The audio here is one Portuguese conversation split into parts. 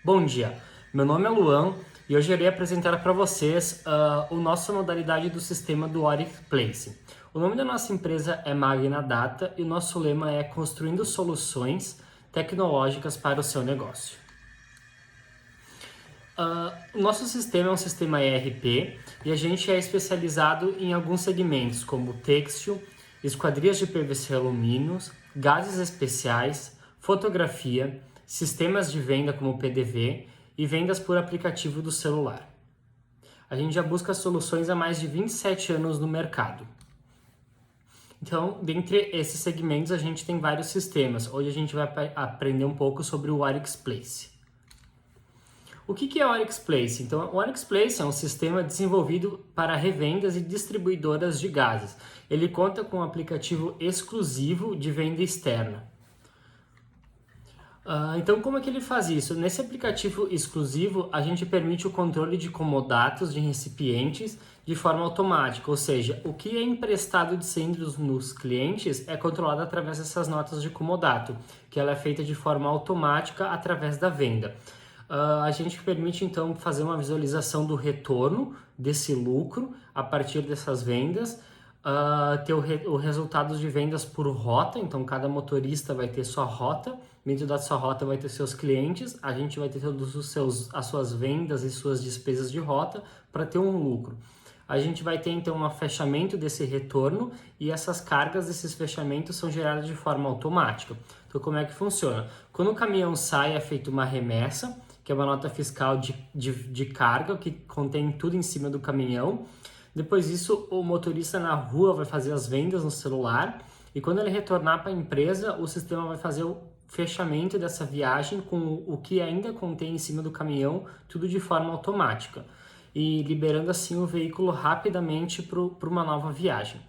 Bom dia, meu nome é Luan e hoje eu irei apresentar para vocês a nossa modalidade do sistema do Workplace. O nome da nossa empresa é Magna Data e o nosso lema é Construindo Soluções Tecnológicas para o seu negócio. O nosso sistema é um sistema ERP e a gente é especializado em alguns segmentos como têxtil, esquadrias de PVC alumínios, gases especiais, fotografia, sistemas de venda como PDV e vendas por aplicativo do celular. A gente já busca soluções há mais de 27 anos no mercado. Então, dentre esses segmentos, a gente tem vários sistemas. Hoje a gente vai aprender um pouco sobre o Workplace. O que é o Workplace? Então, o Workplace é um sistema desenvolvido para revendas e distribuidoras de gases. Ele conta com um aplicativo exclusivo de venda externa. Então, como é que ele faz isso? Nesse aplicativo exclusivo, a gente permite o controle de comodatos de recipientes de forma automática, ou seja, o que é emprestado de cilindros nos clientes é controlado através dessas notas de comodato, que ela é feita de forma automática através da venda. A gente permite então fazer uma visualização do retorno desse lucro a partir dessas vendas, ter o resultado de vendas por rota, então cada motorista vai ter sua rota, dentro da sua rota vai ter seus clientes, a gente vai ter todos as suas vendas e suas despesas de rota para ter um lucro. A gente vai ter então um fechamento desse retorno e essas cargas desses fechamentos são geradas de forma automática. Então como é que funciona? Quando o caminhão sai é feita uma remessa, que é uma nota fiscal de carga, que contém tudo em cima do caminhão. Depois disso, o motorista na rua vai fazer as vendas no celular e quando ele retornar para a empresa, o sistema vai fazer o fechamento dessa viagem com o que ainda contém em cima do caminhão, tudo de forma automática e liberando assim o veículo rapidamente para uma nova viagem.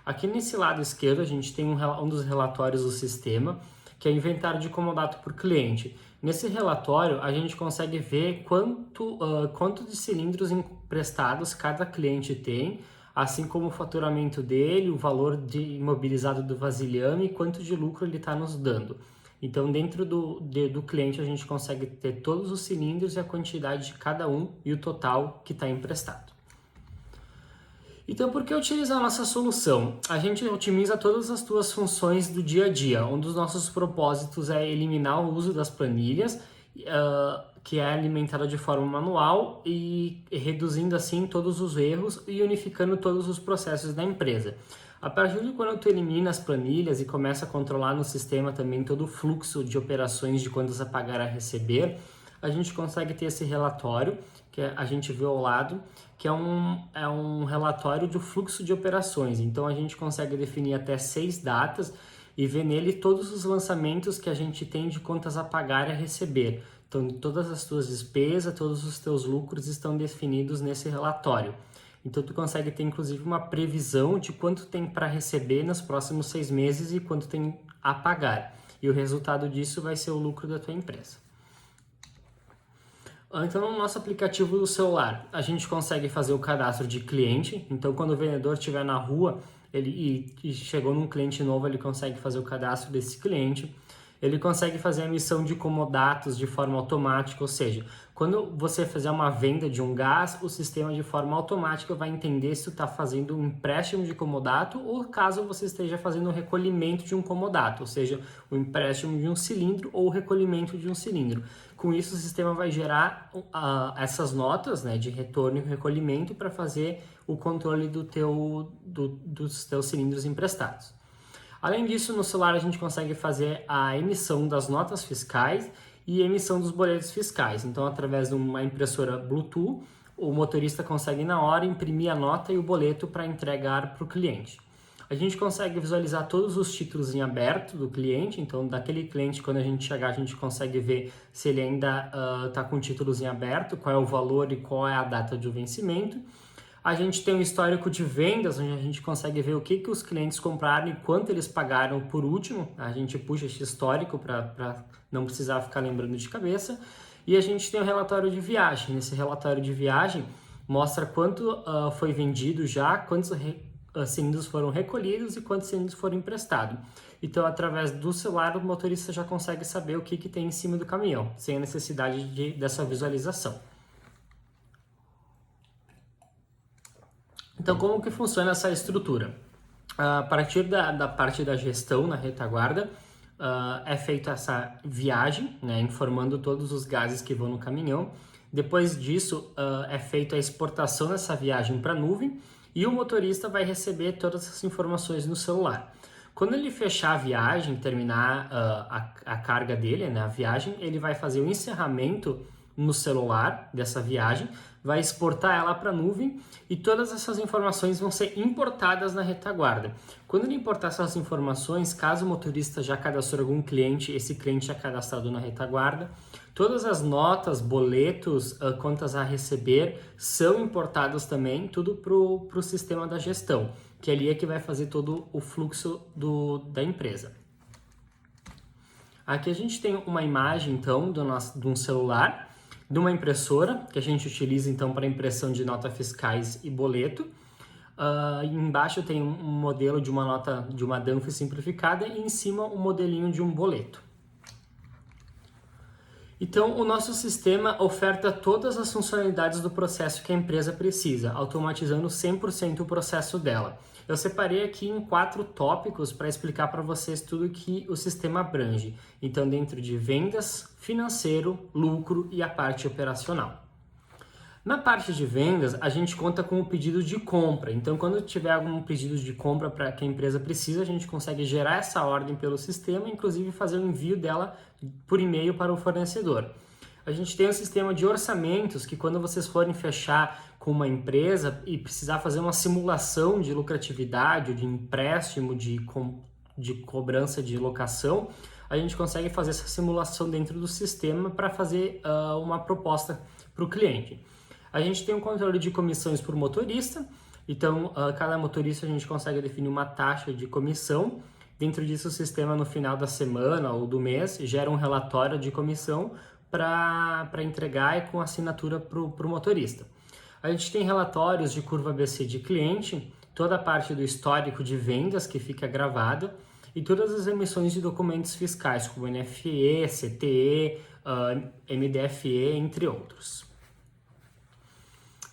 Aqui nesse lado esquerdo, a gente tem um dos relatórios do sistema, que é o inventário de comodato por cliente. Nesse relatório, a gente consegue ver quanto de cilindros emprestados cada cliente tem, assim como o faturamento dele, o valor de imobilizado do vasilhame e quanto de lucro ele está nos dando. Então, dentro do cliente, a gente consegue ter todos os cilindros e a quantidade de cada um e o total que está emprestado. Então, por que utilizar a nossa solução? A gente otimiza todas as tuas funções do dia a dia. Um dos nossos propósitos é eliminar o uso das planilhas, que é alimentada de forma manual e reduzindo assim todos os erros e unificando todos os processos da empresa. A partir de quando tu elimina as planilhas e começa a controlar no sistema também todo o fluxo de operações de contas a pagar a receber, a gente consegue ter esse relatório, que a gente vê ao lado, que é um relatório do fluxo de operações. Então a gente consegue definir até 6 datas e ver nele todos os lançamentos que a gente tem de contas a pagar e a receber. Então todas as tuas despesas, todos os teus lucros estão definidos nesse relatório. Então tu consegue ter inclusive uma previsão de quanto tem para receber nos próximos 6 meses e quanto tem a pagar. E o resultado disso vai ser o lucro da tua empresa. Então, no nosso aplicativo do celular, a gente consegue fazer o cadastro de cliente. Então, quando o vendedor estiver na rua e chegou num cliente novo, ele consegue fazer o cadastro desse cliente. Ele consegue fazer a emissão de comodatos de forma automática, ou seja, quando você fizer uma venda de um gás, o sistema de forma automática vai entender se tu está fazendo um empréstimo de comodato ou caso você esteja fazendo o recolhimento de um comodato, ou seja, o empréstimo de um cilindro ou o recolhimento de um cilindro. Com isso, o sistema vai gerar essas notas, né, de retorno e recolhimento para fazer o controle dos teus cilindros emprestados. Além disso, no celular a gente consegue fazer a emissão das notas fiscais e emissão dos boletos fiscais. Então, através de uma impressora Bluetooth, o motorista consegue na hora imprimir a nota e o boleto para entregar para o cliente. A gente consegue visualizar todos os títulos em aberto do cliente, então daquele cliente, quando a gente chegar, a gente consegue ver se ele ainda está com títulos em aberto, qual é o valor e qual é a data de vencimento. A gente tem um histórico de vendas, onde a gente consegue ver o que os clientes compraram e quanto eles pagaram por último. A gente puxa esse histórico para não precisar ficar lembrando de cabeça. E a gente tem um relatório de viagem. Nesse relatório de viagem, mostra quanto foi vendido já, quantos cilindros foram recolhidos e quantos cilindros foram emprestados. Então, através do celular, o motorista já consegue saber o que tem em cima do caminhão, sem a necessidade dessa visualização. Então, como que funciona essa estrutura? A partir da parte da gestão na retaguarda, é feita essa viagem, né, informando todos os gases que vão no caminhão. Depois disso, é feita a exportação dessa viagem para a nuvem e o motorista vai receber todas essas informações no celular. Quando ele fechar a viagem, terminar a carga dele, né, a viagem, ele vai fazer o encerramento no celular dessa viagem, vai exportar ela para a nuvem e todas essas informações vão ser importadas na retaguarda. Quando ele importar essas informações, caso o motorista já cadastrou algum cliente, esse cliente é cadastrado na retaguarda, todas as notas, boletos, contas a receber são importadas também, tudo para o sistema da gestão, que ali é que vai fazer todo o fluxo da empresa. Aqui a gente tem uma imagem, então, de um celular, de uma impressora, que a gente utiliza, então, para impressão de notas fiscais e boleto. Embaixo tem um modelo de uma nota de uma DANF simplificada e em cima um modelinho de um boleto. Então, o nosso sistema oferta todas as funcionalidades do processo que a empresa precisa, automatizando 100% o processo dela. Eu separei aqui em 4 tópicos para explicar para vocês tudo que o sistema abrange. Então, dentro de vendas, financeiro, lucro e a parte operacional. Na parte de vendas, a gente conta com o pedido de compra. Então, quando tiver algum pedido de compra para que a empresa precisa, a gente consegue gerar essa ordem pelo sistema, inclusive fazer o envio dela por e-mail para o fornecedor. A gente tem um sistema de orçamentos que quando vocês forem fechar com uma empresa e precisar fazer uma simulação de lucratividade, de empréstimo, de cobrança de locação, a gente consegue fazer essa simulação dentro do sistema para fazer uma proposta para o cliente. A gente tem um controle de comissões por motorista, então cada motorista a gente consegue definir uma taxa de comissão. Dentro disso, o sistema no final da semana ou do mês gera um relatório de comissão para entregar e com assinatura para o motorista. A gente tem relatórios de curva ABC de cliente, toda a parte do histórico de vendas que fica gravada e todas as emissões de documentos fiscais, como NFE, CTE, MDFE, entre outros.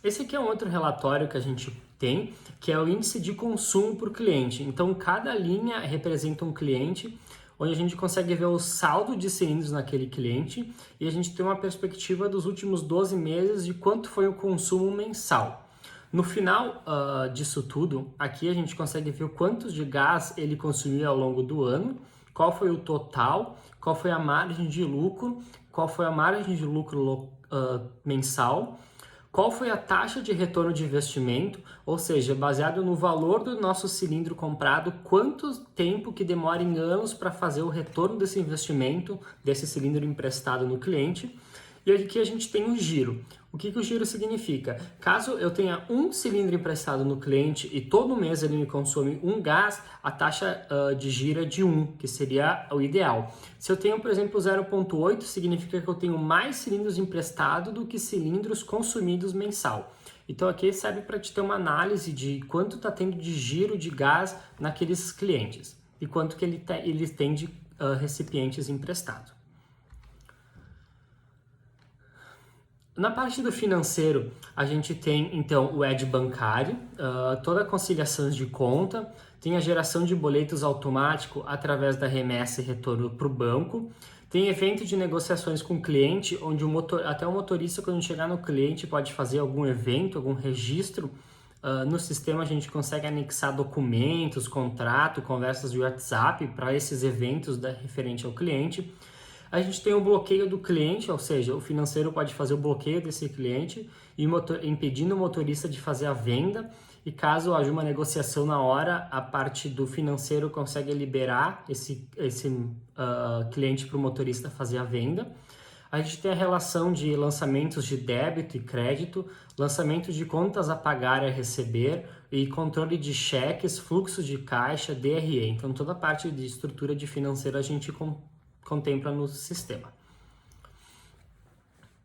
Esse aqui é um outro relatório que a gente tem, que é o índice de consumo por cliente. Então, cada linha representa um cliente, onde a gente consegue ver o saldo de cilindros naquele cliente e a gente tem uma perspectiva dos últimos 12 meses de quanto foi o consumo mensal. No final disso tudo, aqui a gente consegue ver o quanto de gás ele consumiu ao longo do ano, qual foi o total, qual foi a margem de lucro, qual foi a margem de lucro mensal, qual foi a taxa de retorno de investimento, ou seja, baseado no valor do nosso cilindro comprado, quanto tempo que demora em anos para fazer o retorno desse investimento, desse cilindro emprestado no cliente. E aqui a gente tem o giro. O que o giro significa? Caso eu tenha um cilindro emprestado no cliente e todo mês ele me consome um gás, a taxa de giro é de 1, que seria o ideal. Se eu tenho, por exemplo, 0,8, significa que eu tenho mais cilindros emprestados do que cilindros consumidos mensal. Então aqui serve para te ter uma análise de quanto está tendo de giro de gás naqueles clientes e quanto que eles têm de recipientes emprestados. Na parte do financeiro, a gente tem então o ED bancário, toda a conciliação de conta, tem a geração de boletos automático através da remessa e retorno para o banco, tem evento de negociações com o cliente, onde até o motorista, quando chegar no cliente, pode fazer algum evento, algum registro. No sistema a gente consegue anexar documentos, contrato, conversas de WhatsApp para esses eventos referente ao cliente. A gente tem o bloqueio do cliente, ou seja, o financeiro pode fazer o bloqueio desse cliente e impedindo o motorista de fazer a venda. E caso haja uma negociação na hora, a parte do financeiro consegue liberar esse cliente para o motorista fazer a venda. A gente tem a relação de lançamentos de débito e crédito, lançamento de contas a pagar e a receber e controle de cheques, fluxo de caixa, DRE. Então, toda a parte de estrutura de financeiro a gente contempla no sistema.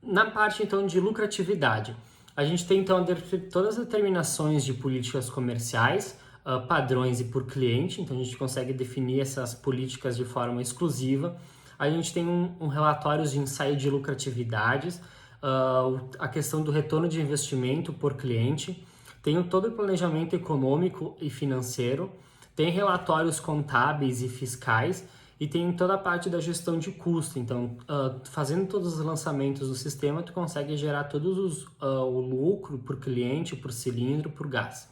Na parte então de lucratividade, a gente tem então todas as determinações de políticas comerciais, padrões e por cliente, então a gente consegue definir essas políticas de forma exclusiva. A gente tem um relatório de ensaio de lucratividades, a questão do retorno de investimento por cliente, tem todo o planejamento econômico e financeiro, tem relatórios contábeis e fiscais e tem toda a parte da gestão de custo. Então, fazendo todos os lançamentos do sistema, tu consegue gerar o lucro por cliente, por cilindro, por gás.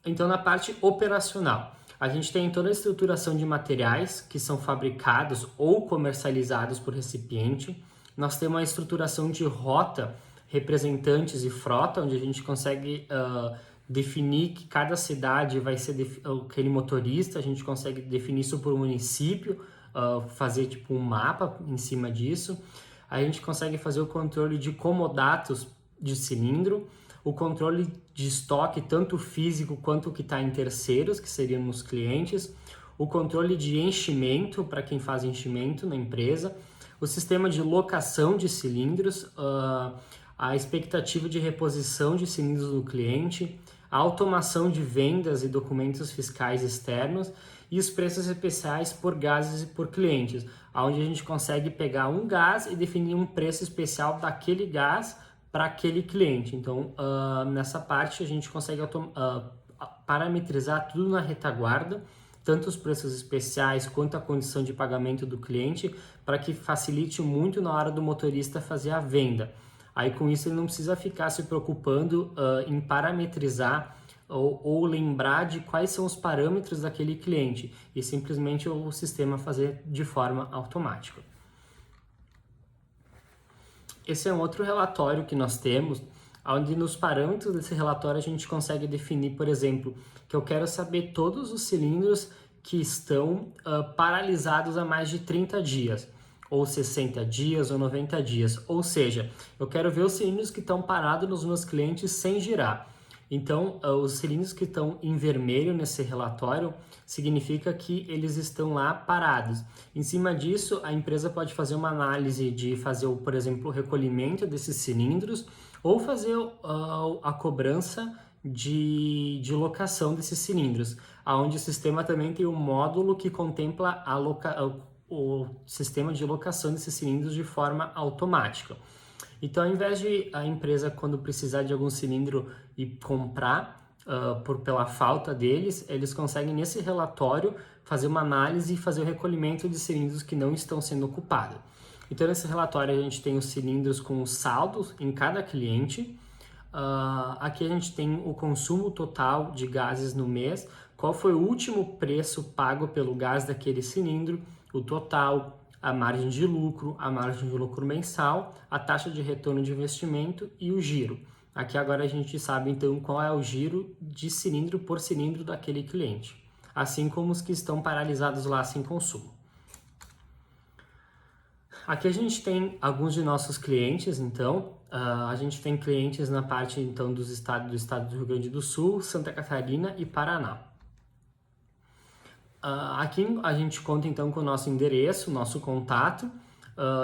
Então, na parte operacional, a gente tem toda a estruturação de materiais que são fabricados ou comercializados por recipiente. Nós temos a estruturação de rota, representantes e frota, onde a gente consegue definir que cada cidade vai ser aquele motorista, a gente consegue definir isso por município, fazer tipo um mapa em cima disso. A gente consegue fazer o controle de comodatos de cilindro, o controle de estoque, tanto físico quanto o que está em terceiros, que seriam nos clientes, o controle de enchimento, para quem faz enchimento na empresa, o sistema de locação de cilindros, a expectativa de reposição de cilindros do cliente, a automação de vendas e documentos fiscais externos e os preços especiais por gases e por clientes, onde a gente consegue pegar um gás e definir um preço especial daquele gás para aquele cliente. Então, nessa parte a gente consegue parametrizar tudo na retaguarda, tanto os preços especiais quanto a condição de pagamento do cliente, para que facilite muito na hora do motorista fazer a venda. Aí com isso ele não precisa ficar se preocupando em parametrizar ou lembrar de quais são os parâmetros daquele cliente, e simplesmente o sistema fazer de forma automática. Esse é um outro relatório que nós temos, onde nos parâmetros desse relatório a gente consegue definir, por exemplo, que eu quero saber todos os cilindros que estão paralisados há mais de 30 dias, ou 60 dias, ou 90 dias. Ou seja, eu quero ver os cilindros que estão parados nos meus clientes sem girar. Então, os cilindros que estão em vermelho nesse relatório significa que eles estão lá parados. Em cima disso, a empresa pode fazer uma análise de fazer, por exemplo, o recolhimento desses cilindros ou fazer a cobrança de locação desses cilindros, onde o sistema também tem um módulo que contempla o sistema de locação desses cilindros de forma automática. Então, ao invés de a empresa, quando precisar de algum cilindro e comprar pela falta deles, eles conseguem nesse relatório fazer uma análise e fazer o recolhimento de cilindros que não estão sendo ocupados. Então, nesse relatório a gente tem os cilindros com os saldos em cada cliente. Aqui a gente tem o consumo total de gases no mês, qual foi o último preço pago pelo gás daquele cilindro, o total, a margem de lucro mensal, a taxa de retorno de investimento e o giro. Aqui agora a gente sabe então qual é o giro de cilindro por cilindro daquele cliente, assim como os que estão paralisados lá sem consumo. Aqui a gente tem alguns de nossos clientes, então, a gente tem clientes na parte então do estado do Rio Grande do Sul, Santa Catarina e Paraná. Aqui a gente conta então com o nosso endereço, nosso contato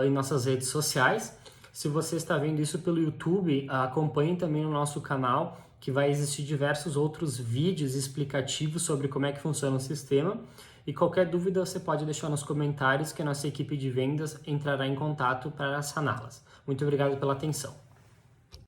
e nossas redes sociais. Se você está vendo isso pelo YouTube, acompanhe também o nosso canal, que vai existir diversos outros vídeos explicativos sobre como é que funciona o sistema. E qualquer dúvida você pode deixar nos comentários que a nossa equipe de vendas entrará em contato para saná-las. Muito obrigado pela atenção.